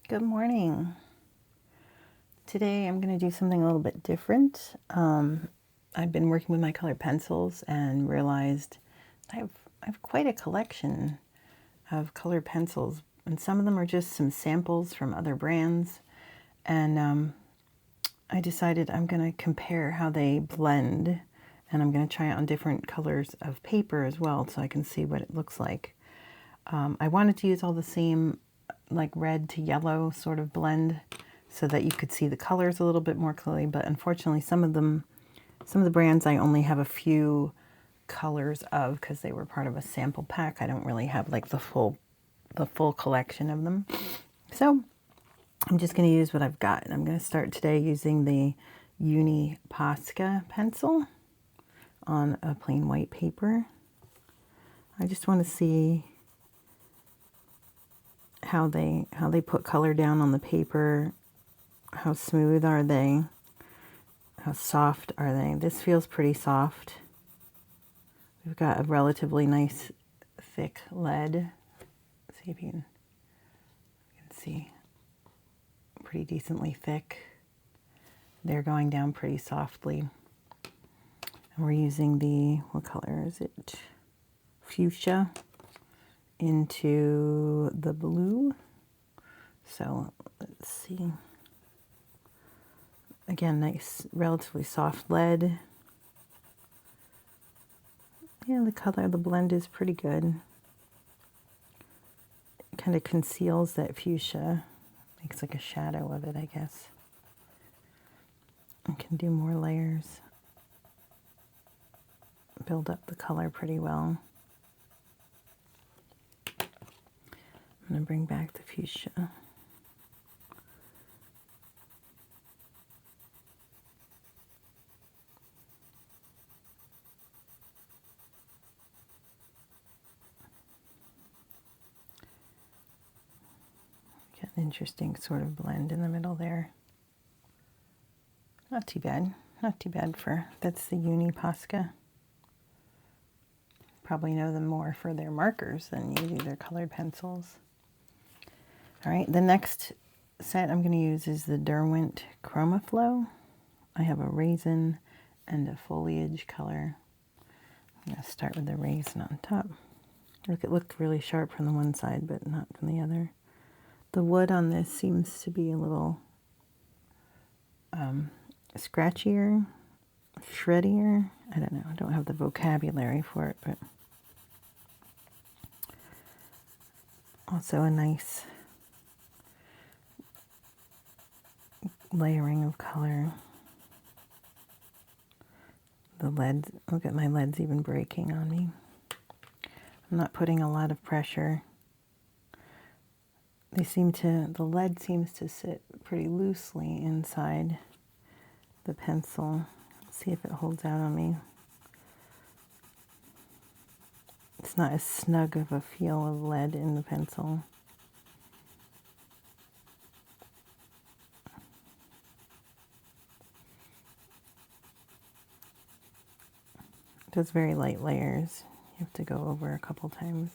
Good morning. Today I'm going to do something a little bit different. I've been working with my colored pencils and realized I have quite a collection of colored pencils, and some of them are just some samples from other brands. And I decided I'm going to compare how they blend, and I'm going to try it on different colors of paper as well so I can see what it looks like. I wanted to use all the same like red to yellow sort of blend so that you could see the colors a little bit more clearly, but unfortunately some of the brands I only have a few colors of because they were part of a sample pack. I don't really have like the full collection of them. So I'm just going to use what I've got, and I'm going to start today using the Uni Posca pencil on a plain white paper. I just want to see how they put color down on the paper. How smooth are they? How soft are they? This feels pretty soft. We've got a relatively nice thick lead. Let's see if you can see. Pretty decently thick. They're going down pretty softly. And we're using the, what color is it? Fuchsia into the blue. So let's see. Again, nice, relatively soft lead. Yeah, the color of the blend is pretty good. It kind of conceals that fuchsia. Makes like a shadow of it, I guess. I can do more layers. Build up the color pretty well. I'm going to bring back the fuchsia. Get an interesting sort of blend in the middle there. Not too bad. Not too bad for, that's the Uni Posca. Probably know them more for their markers than you do their colored pencils. All right, the next set I'm going to use is the Derwent Chroma Flow. I have a raisin and a foliage color. I'm going to start with the raisin on top. Look, it looked really sharp from the one side, but not from the other. The wood on this seems to be a little scratchier, shreddier. I don't know. I don't have the vocabulary for it, but also a nice layering of color. The lead, look at my leads even breaking on me. I'm not putting a lot of pressure. The lead seems to sit pretty loosely inside the pencil. Let's see if it holds out on me. It's not as snug of a feel of lead in the pencil. It does very light layers. You have to go over a couple times.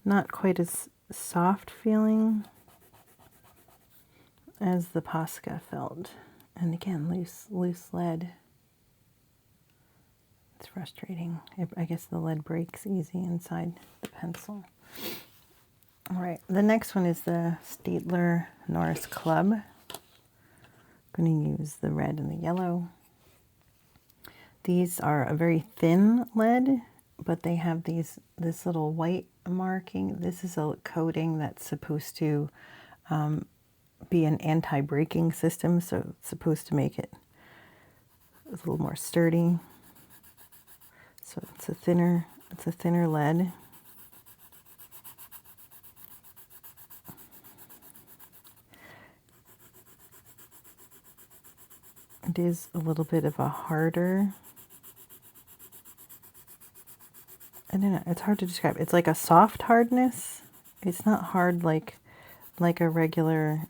Not quite as soft feeling as the Posca felt. And again, loose lead. It's frustrating. I guess the lead breaks easy inside the pencil. All right, the next one is the Staedtler Norris Club. I'm going to use the red and the yellow. These are a very thin lead, but they have this little white marking. This is a coating that's supposed to be an anti-breaking system, so it's supposed to make it a little more sturdy. So it's a thinner lead. It is a little bit of a harder, I don't know, it's hard to describe. It's like a soft hardness. It's not hard like a regular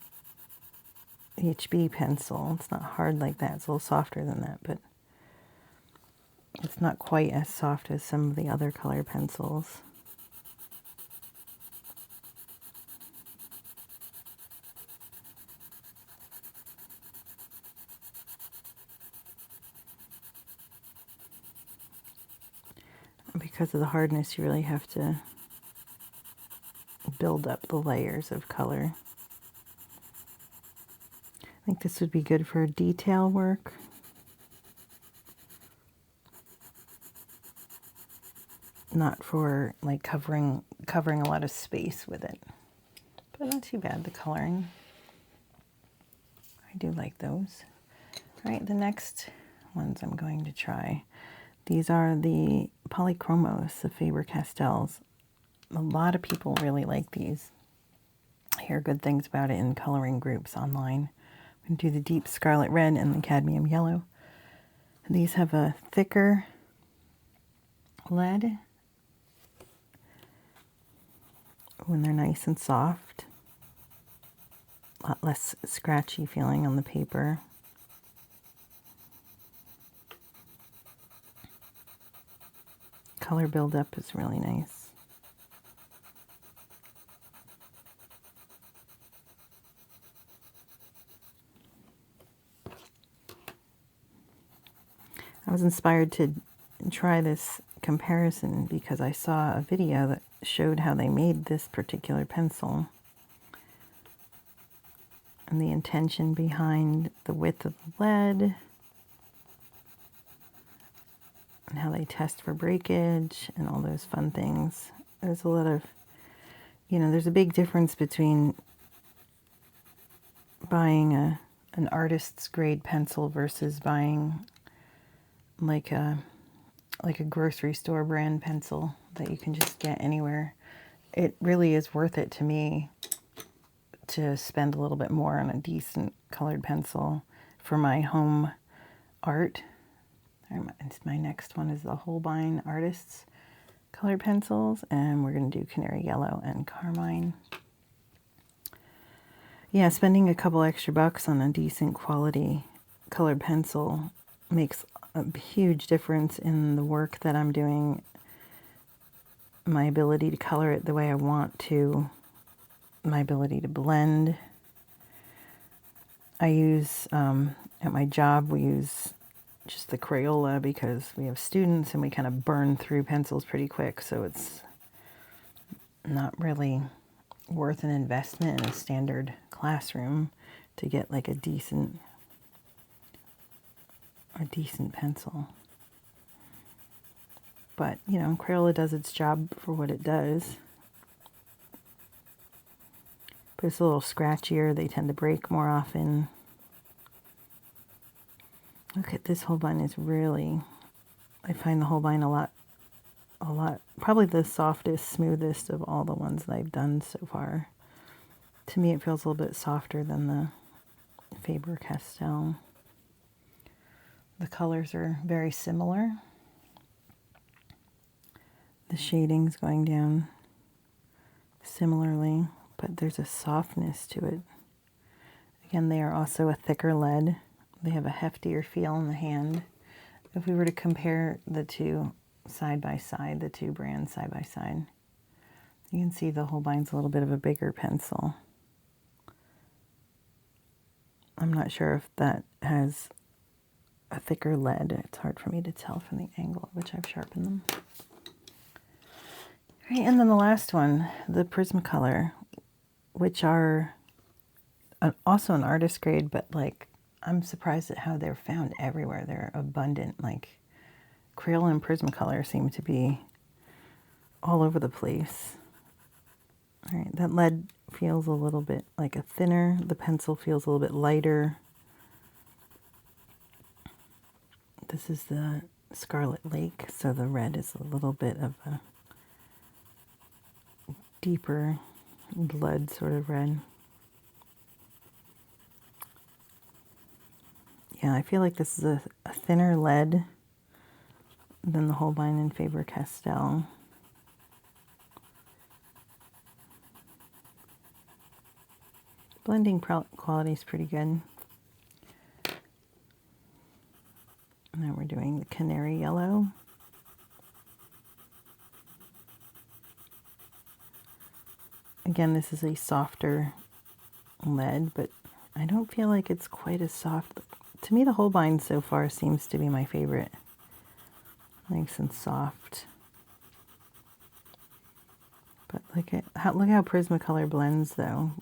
HB pencil. It's not hard like that. It's a little softer than that, but it's not quite as soft as some of the other color pencils. because of the hardness, you really have to build up the layers of color. I think this would be good for detail work. Not for like covering a lot of space with it. But not too bad, the coloring. I do like those. All right, the next ones I'm going to try. These are the Polychromos, the Faber-Castells. A lot of people really like these. I hear good things about it in coloring groups online. I'm going to do the deep scarlet red and the cadmium yellow. And these have a thicker lead when they're nice and soft. A lot less scratchy feeling on the paper. Color buildup is really nice. I was inspired to try this comparison because I saw a video that showed how they made this particular pencil and the intention behind the width of the lead and how they test for breakage and all those fun things. There's a lot of, there's a big difference between buying an artist's grade pencil versus buying like a grocery store brand pencil that you can just get anywhere. It really is worth it to me to spend a little bit more on a decent colored pencil for my home art. My next one is the Holbein Artists colored pencils, and we're going to do Canary Yellow and Carmine. Yeah, spending a couple extra bucks on a decent quality colored pencil makes a huge difference in the work that I'm doing, my ability to color it the way I want to, my ability to blend. I use, at my job, we use just the Crayola because we have students and we kind of burn through pencils pretty quick, so it's not really worth an investment in a standard classroom to get like a decent pencil. But, Crayola does its job for what it does. But it's a little scratchier. They tend to break more often. Look at this Holbein is really, I find the Holbein a lot, probably the softest, smoothest of all the ones that I've done so far. To me, it feels a little bit softer than the Faber-Castell. The colors are very similar. The shading's going down similarly, but there's a softness to it. Again, they are also a thicker lead. They have a heftier feel in the hand. If we were to compare the two side by side, the two brands side by side, you can see the Holbein's a little bit of a bigger pencil. I'm not sure if that has a thicker lead. It's hard for me to tell from the angle at which I've sharpened them. All right, and then the last one, the Prismacolor, which are also an artist grade, but like I'm surprised at how they're found everywhere. They're abundant. Like Crayola and Prismacolor seem to be all over the place. All right, that lead feels a little bit like a thinner. The pencil feels a little bit lighter. This is the Scarlet Lake, so the red is a little bit of a deeper blood sort of red. Yeah, I feel like this is a thinner lead than the Holbein and Faber-Castell. Blending quality is pretty good. Now we're doing the Canary Yellow. Again, this is a softer lead, but I don't feel like it's quite as soft. To me, the Holbein so far seems to be my favorite. Nice and soft. Look how Prismacolor blends, though.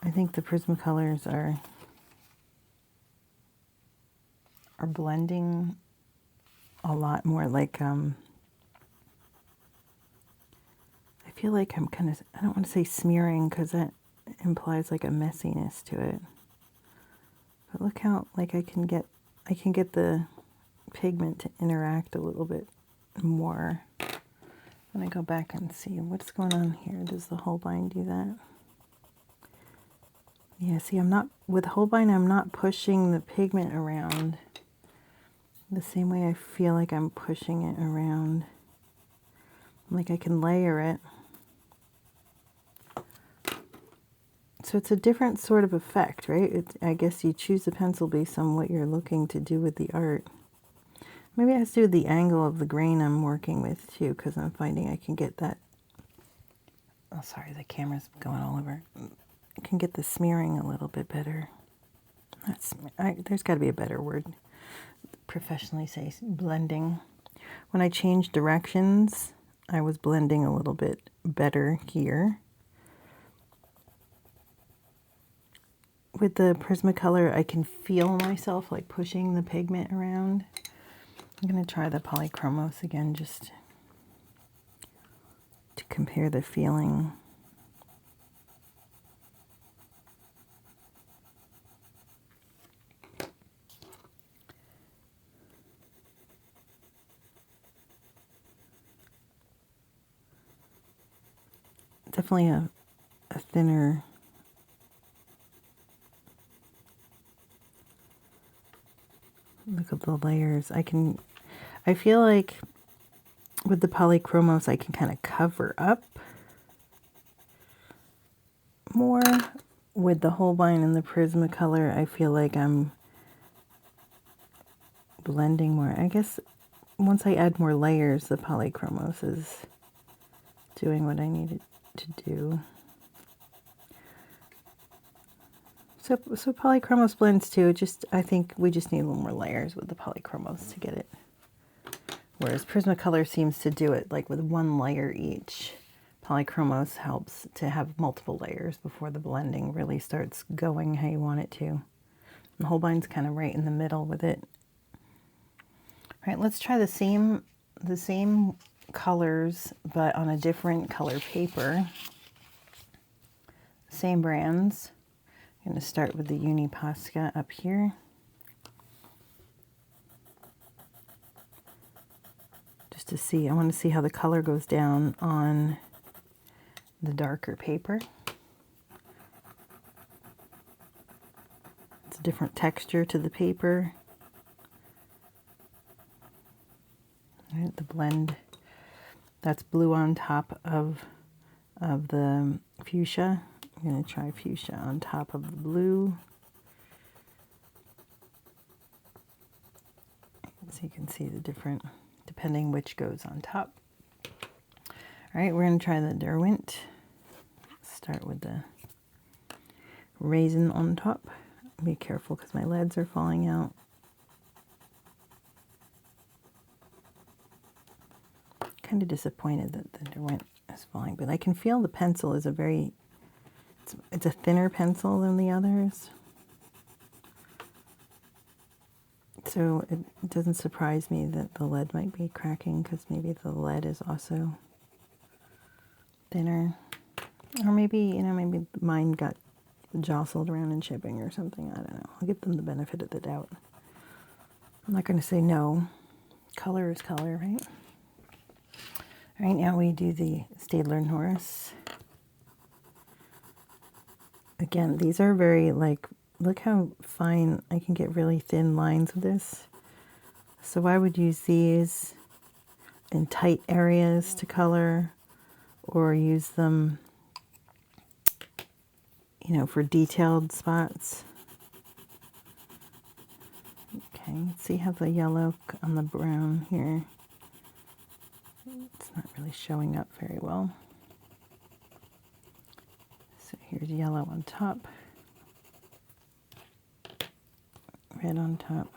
I think the Prismacolors are blending a lot more. Like I feel like I'm kind of, I don't want to say smearing because that implies like a messiness to it. But look how like I can get the pigment to interact a little bit more. I'm gonna go back and see what's going on here. Does the Holbein do that? Yeah, see, with Holbein, I'm not pushing the pigment around the same way I feel like I'm pushing it around. Like I can layer it. So it's a different sort of effect, right? I guess you choose the pencil based on what you're looking to do with the art. Maybe it has to do with the angle of the grain I'm working with too, because I'm finding I can get that. Oh, sorry, the camera's going all over. I can get the smearing a little bit better. There's got to be a better word. Professionally say blending. When I changed directions, I was blending a little bit better here. With the Prismacolor, I can feel myself like pushing the pigment around. I'm going to try the Polychromos again just to compare the feeling. Definitely a thinner look at the layers. I feel like with the Polychromos I can kind of cover up more. With the Holbein and the Prismacolor, I feel like I'm blending more. I guess once I add more layers, the Polychromos is doing what I need it to do. So Polychromos blends too. I think we just need a little more layers with the Polychromos to get it. Whereas Prismacolor seems to do it like with one layer each. Polychromos helps to have multiple layers before the blending really starts going how you want it to. And Holbein's kind of right in the middle with it. All right, let's try the same colors but on a different color paper. Same brands. I'm going to start with the Uni Posca up here. Just to see, I want to see how the color goes down on the darker paper. It's a different texture to the paper. All right, the blend, that's blue on top of the fuchsia. I'm going to try fuchsia on top of the blue. So you can see the different, depending which goes on top. All right, we're going to try the Derwent. Start with the raisin on top. Be careful because my leads are falling out. Kind of disappointed that the Derwent is falling, but I can feel the pencil is it's a thinner pencil than the others. So it doesn't surprise me that the lead might be cracking because maybe the lead is also thinner. Or maybe, maybe mine got jostled around in shipping or something. I don't know. I'll give them the benefit of the doubt. I'm not going to say no. Color is color, right? All right, now we do the Staedtler Norris. Again, these are very look how fine I can get really thin lines with this. So I would use these in tight areas to color or use them, for detailed spots. Okay, see how the yellow on the brown here. It's not really showing up very well. So here's yellow on top, red on top.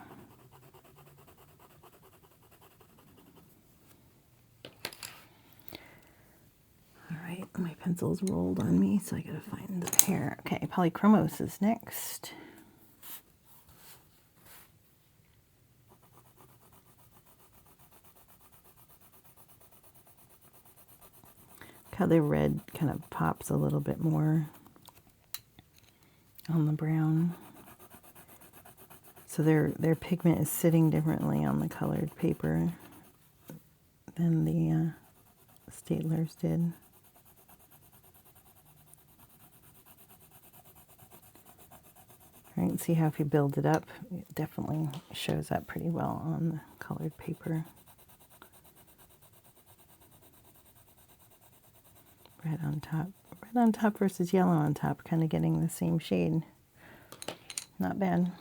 right, my pencil's rolled on me, so I gotta find the hair. Okay, polychromos is next. Look how the red kind of pops a little bit more on the brown. So their pigment is sitting differently on the colored paper than the Staedtlers did. All right, see how if you build it up, it definitely shows up pretty well on the colored paper. Red on top versus yellow on top, kind of getting the same shade. Not bad.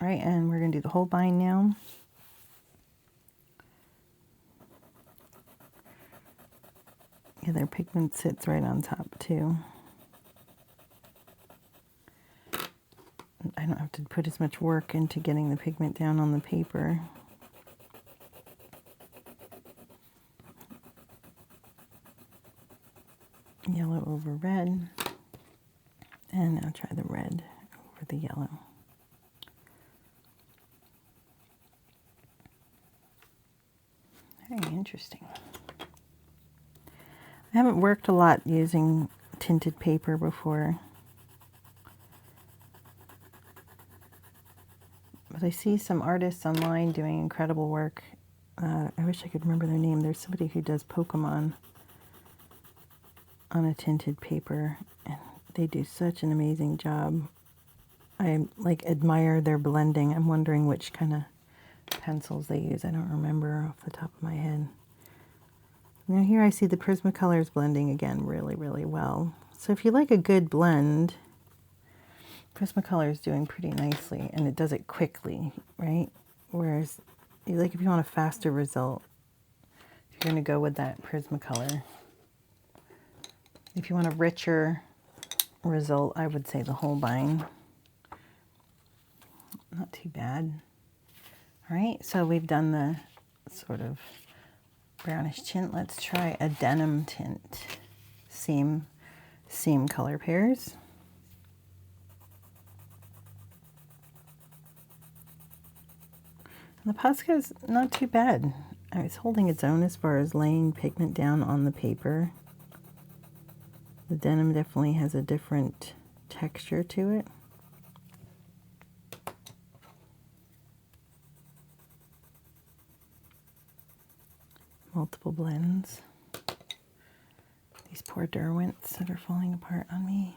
All right, and we're going to do the whole bind now. Yeah, their pigment sits right on top too. I don't have to put as much work into getting the pigment down on the paper. Yellow over red. And now try the red over the yellow. Very interesting. I haven't worked a lot using tinted paper before. But I see some artists online doing incredible work. I wish I could remember their name. There's somebody who does Pokemon on a tinted paper, and they do such an amazing job. I admire their blending. I'm wondering which kind of pencils they use. I don't remember off the top of my head. Now here I see the Prismacolors blending again really, really well. So if you like a good blend, Prismacolor is doing pretty nicely, and it does it quickly, right? Whereas, if you want a faster result, you're going to go with that Prismacolor. If you want a richer result, I would say the Holbein. Not too bad. All right, so we've done the sort of brownish tint. Let's try a denim tint. Same color pairs. And the Posca's not too bad. It's holding its own as far as laying pigment down on the paper. The denim definitely has a different texture to it. Multiple blends. These poor Derwents that are falling apart on me.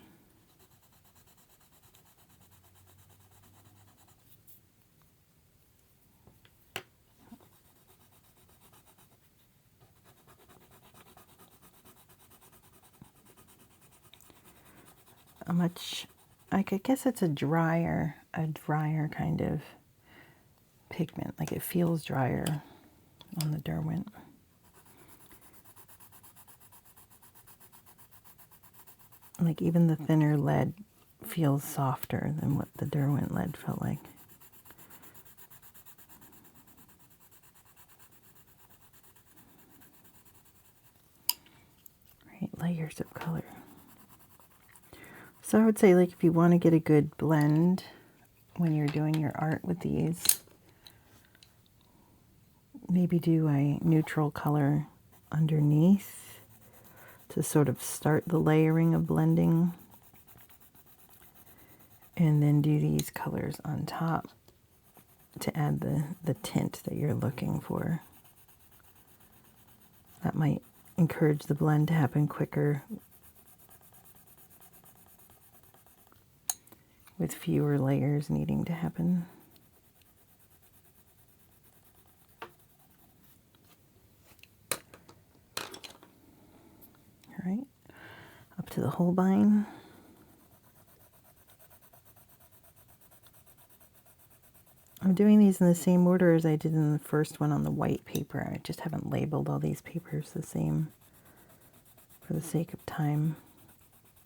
I guess it's a drier kind of pigment. Like it feels drier on the Derwent. Like even the thinner lead feels softer than what the Derwent lead felt like. Right, layers of color. So I would say, if you want to get a good blend when you're doing your art with these, maybe do a neutral color underneath to sort of start the layering of blending, and then do these colors on top to add the tint that you're looking for. That might encourage the blend to happen quicker with fewer layers needing to happen. All right, up to the Holbein. I'm doing these in the same order as I did in the first one on the white paper. I just haven't labeled all these papers the same for the sake of time.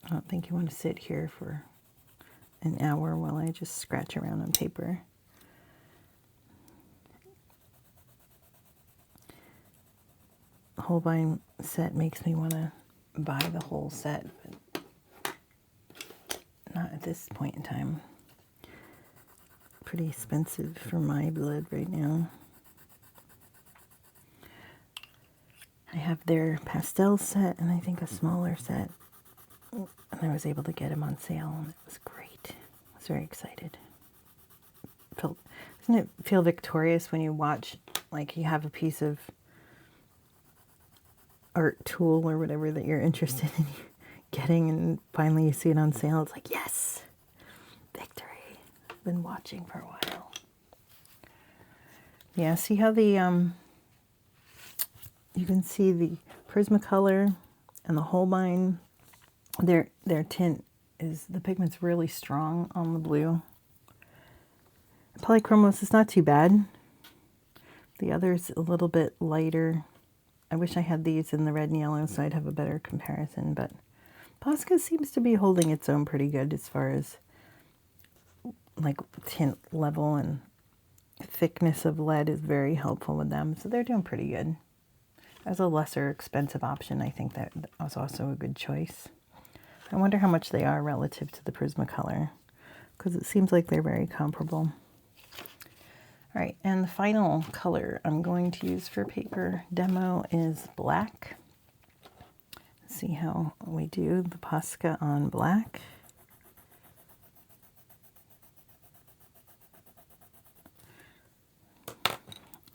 I don't think you want to sit here for an hour while I just scratch around on paper. The Holbein set makes me want to buy the whole set, but not at this point in time. Pretty expensive for my blood right now. I have their pastel set and I think a smaller set. And I was able to get them on sale and it was great. I was very excited. Doesn't it feel victorious when you watch, like you have a piece of art tool or whatever that you're interested in getting and finally you see it on sale? It's like, yes, victory. I've been watching for a while. Yeah, see how the, you can see the Prismacolor and the Holbein, their tint is, the pigment's really strong on the blue. Polychromos is not too bad. The other's a little bit lighter. I wish I had these in the red and yellow so I'd have a better comparison, but Posca seems to be holding its own pretty good as far as like tint level, and thickness of lead is very helpful with them, so they're doing pretty good. As a lesser expensive option, I think that was also a good choice. I wonder how much they are relative to the Prismacolor, because it seems like they're very comparable. All right, and the final color I'm going to use for paper demo is black. Let's see how we do the Posca on black.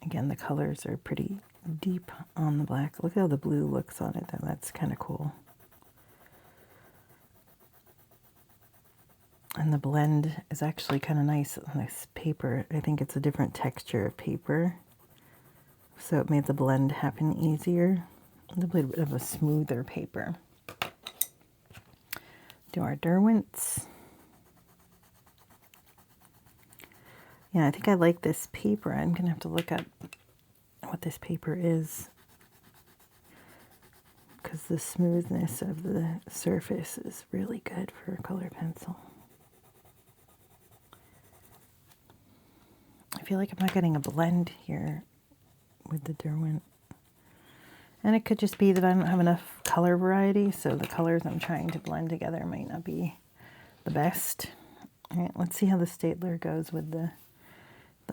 Again, the colors are pretty deep on the black. Look how the blue looks on it, though. That's kind of cool. And the blend is actually kind of nice on this paper. I think it's a different texture of paper, so it made the blend happen easier. A little bit of a smoother paper. Do our Derwents. Yeah, I think I like this paper. I'm going to have to look up what this paper is, because the smoothness of the surface is really good for a color pencil. I feel like I'm not getting a blend here with the Derwent. And it could just be that I don't have enough color variety, so the colors I'm trying to blend together might not be the best. All right, let's see how the Staedtler goes with the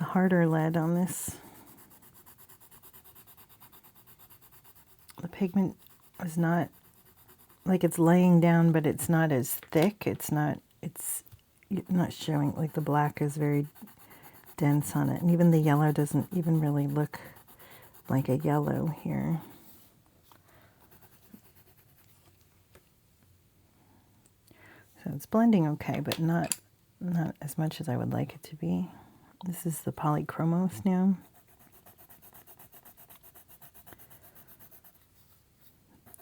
harder lead on this. The pigment is not, like, it's laying down, but it's not as thick. It's not showing, like the black is very dense on it. And even the yellow doesn't even really look like a yellow here. So it's blending okay, but not as much as I would like it to be. This is the Polychromos now.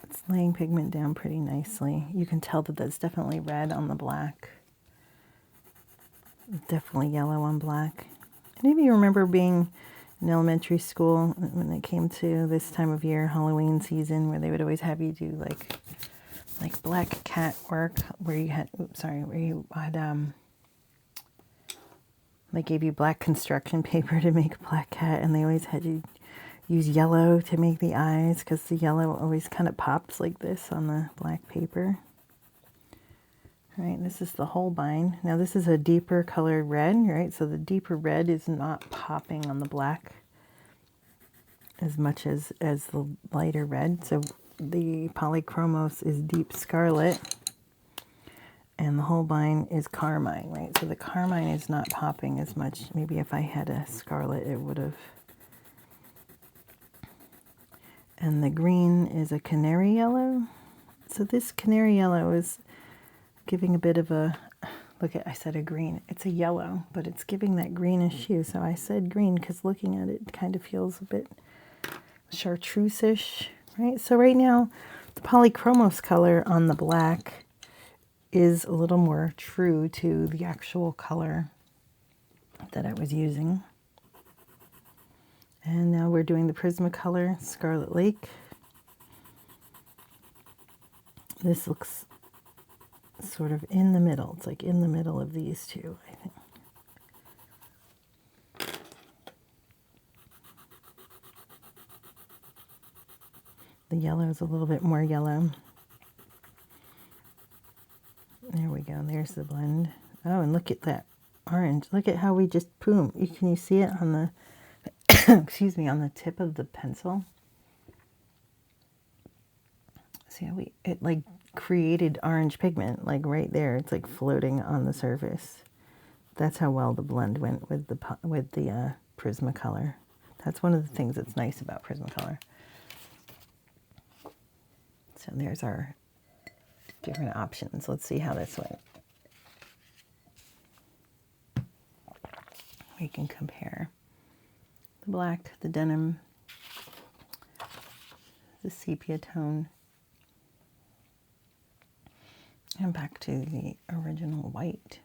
It's laying pigment down pretty nicely. You can tell that that's definitely red on the black. Definitely yellow on black. Any of you remember being in elementary school when it came to this time of year, Halloween season, where they would always have you do like black cat work, where you had, they gave you black construction paper to make a black cat, and they always had you use yellow to make the eyes, because the yellow always kind of pops like this on the black paper. All right, this is the Holbein. Now this is a deeper colored red, right? So the deeper red is not popping on the black as much as the lighter red. So the Polychromos is deep scarlet, and the Holbein is carmine, right? So the carmine is not popping as much. Maybe if I had a scarlet, it would have. And the green is a canary yellow. So this canary yellow is giving a bit of a, I said a green. It's a yellow, but it's giving that greenish hue. So I said green because looking at it kind of feels a bit chartreuse-ish, right? So right now, the Polychromos color on the black is a little more true to the actual color that I was using. And now we're doing the Prismacolor Scarlet Lake. This looks sort of in the middle. It's like in the middle of these two, I think. The yellow is a little bit more yellow. There we go. There's the blend. Oh, and look at that orange. Look at how we just, boom. Can you see it on the, excuse me, on the tip of the pencil? See how it like created orange pigment, like right there. It's like floating on the surface. That's how well the blend went with the Prismacolor. That's one of the things that's nice about Prismacolor. So there's our different options. Let's see how this went. We can compare the black, the denim, the sepia tone, and back to the original white.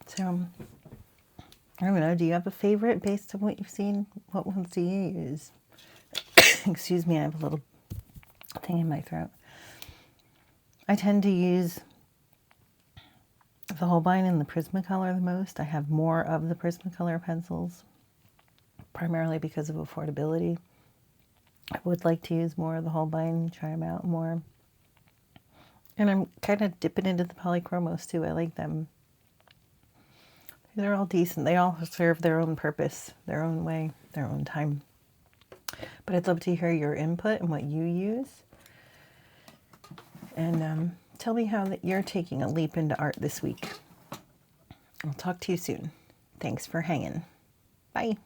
So, I don't know, do you have a favorite based on what you've seen? What ones do you use? Excuse me, I have a little thing in my throat. I tend to use the Holbein and the Prismacolor the most. I have more of the Prismacolor pencils, primarily because of affordability. I would like to use more of the Holbein, try them out more. And I'm kind of dipping into the polychromos too. I like them. They're all decent. They all serve their own purpose, their own way, their own time. But I'd love to hear your input and what you use. And tell me how that you're taking a leap into art this week. I'll talk to you soon. Thanks for hanging. Bye.